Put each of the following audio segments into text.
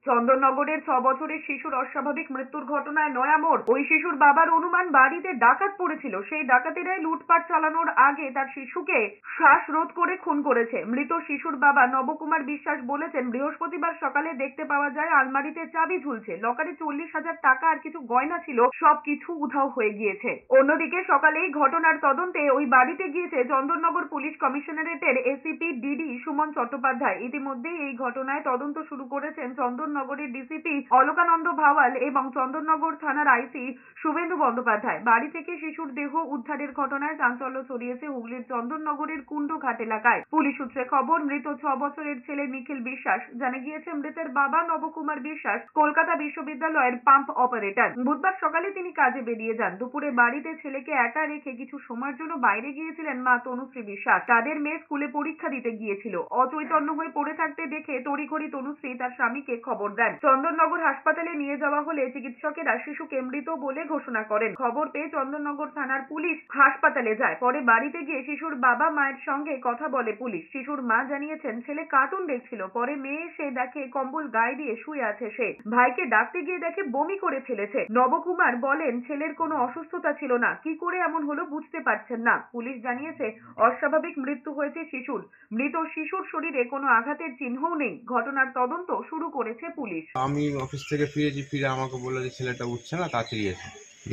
চন্দননগরের 6 বছরের শিশুর অস্বাভাবিক মৃত্যুর ঘটনায় নয়া মোড়। ওই শিশুর বাবার অনুমান বাড়িতে ডাকাত পড়েছিল, সেই ডাকাতেরাই লুটপাট চালানোর আগে তার শিশুকে শ্বাসরোধ করে খুন করেছে। মৃত শিশুর বাবা নবকুমার বিশ্বাস বলেছেন, বৃহস্পতিবার সকালে দেখতে পাওয়া যায় আলমারিতে চাবি ঝুলছে, লকারে 40,000 টাকা আর কিছু গয়না ছিল, সবকিছু উধাও হয়ে গিয়েছে। অন্যদিকে সকালেই ঘটনার তদন্তে ওই বাড়িতে গিয়েছে চন্দননগর পুলিশ কমিশনারেটের এসিপি ডিডি সুমন চট্টোপাধ্যায়। ইতিমধ্যেই এই ঘটনায় তদন্ত শুরু করেছেন চন্দননগরের ডিসিপি অলকানন্দ ভাওয়াল এবং চন্দননগর থানার আইসি শুভেন্দু বন্দ্যোপাধ্যায়। বাড়ি থেকে শিশুর দেহ উদ্ধারের ঘটনায় চাঞ্চল্য ছড়িয়েছে হুগলির চন্দননগরের কুণ্ডঘাট এলাকায়। পুলিশ সূত্রে খবর, মৃত 6 বছরের ছেলে নিখিল বিশ্বাস। জানা গিয়েছে, মৃতের বাবা নবকুমার বিশ্বাস কলকাতা বিশ্ববিদ্যালয়ের পাম্প অপারেটর। বুধবার সকালে তিনি কাজে বেরিয়ে যান। দুপুরে বাড়িতে ছেলেকে একা রেখে কিছু সময়ের জন্য বাইরে গিয়েছিলেন মা তনুশ্রী বিশ্বাস। তাদের মেয়ে স্কুলে পরীক্ষা দিতে গিয়েছিল। অচৈতন্য হয়ে পড়ে থাকতে দেখে তড়িঘড়ি তনুশ্রী তার স্বামীকে খবর দেন। চন্দননগর হাসপাতালে নিয়ে যাওয়া হলে চিকিৎসকেরা শিশুকে মৃত বলে ঘোষণা করেন। খবর পেয়ে চন্দননগর থানার পুলিশ হাসপাতালে যায়। পরে বাড়িতে গিয়ে শিশুর বাবা মায়ের সঙ্গে কথা বলে পুলিশ। শিশুর মা জানিয়েছেন, ছেলে কার্টুন দেখছিল, পরে মেয়ে এসে দেখে কম্বল গায়ে দিয়ে শুয়ে আছে সে। ভাইকে ডাকতে গিয়ে দেখে বমি করে ফেলেছে। নবকুমার বলেন, ছেলের কোনো অসুস্থতা ছিল না, কি করে এমন হলো বুঝতে পারছেন না। পুলিশ জানিয়েছে, অস্বাভাবিক মৃত্যু হয়েছে শিশুর। মৃত শিশুর শরীরে কোনো আঘাতের চিহ্নও নেই। ঘটনার তদন্ত শুরু করেছে পুলিশ। আমি অফিস থেকে ফিরেছি, ফিরে আমাকে বললো যে ছেলেটা উঠছে না, তাড়াতাড়ি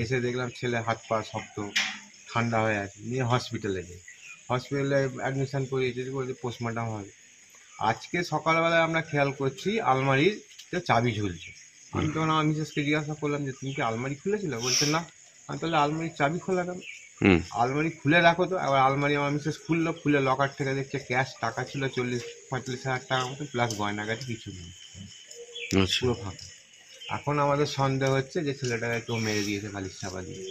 এসে দেখলাম ছেলে হাত পা শক্ত, ঠান্ডা হয়ে আছে। নিয়ে হসপিটালে যাই, হসপিটালে অ্যাডমিশন করিয়েছি, বলছি পোস্টমর্টম হবে। আজকে সকালবেলায় আমরা খেয়াল করছি আলমারির চাবি ঝুলছে। আমি তখন আমার মিসেসকে জিজ্ঞাসা করলাম যে তুমি কি আলমারি খুলেছিল? বলছে না। আমি তাহলে আলমারির চাবি খোলা কেন? আলমারি খুলে রাখো তো। আবার আলমারি আমার মিসেস খুললো, খুলে লকার থেকে দেখছে ক্যাশ টাকা ছিল 40-45 হাজার টাকার মতো, প্লাস গয়নাগাটি কিছু নেই, পুরো ফাঁকা। এখন আমাদের সন্দেহ হচ্ছে যে ছেলেটাকে কেউ মেরে দিয়েছে বালিশ চাপা দিয়ে।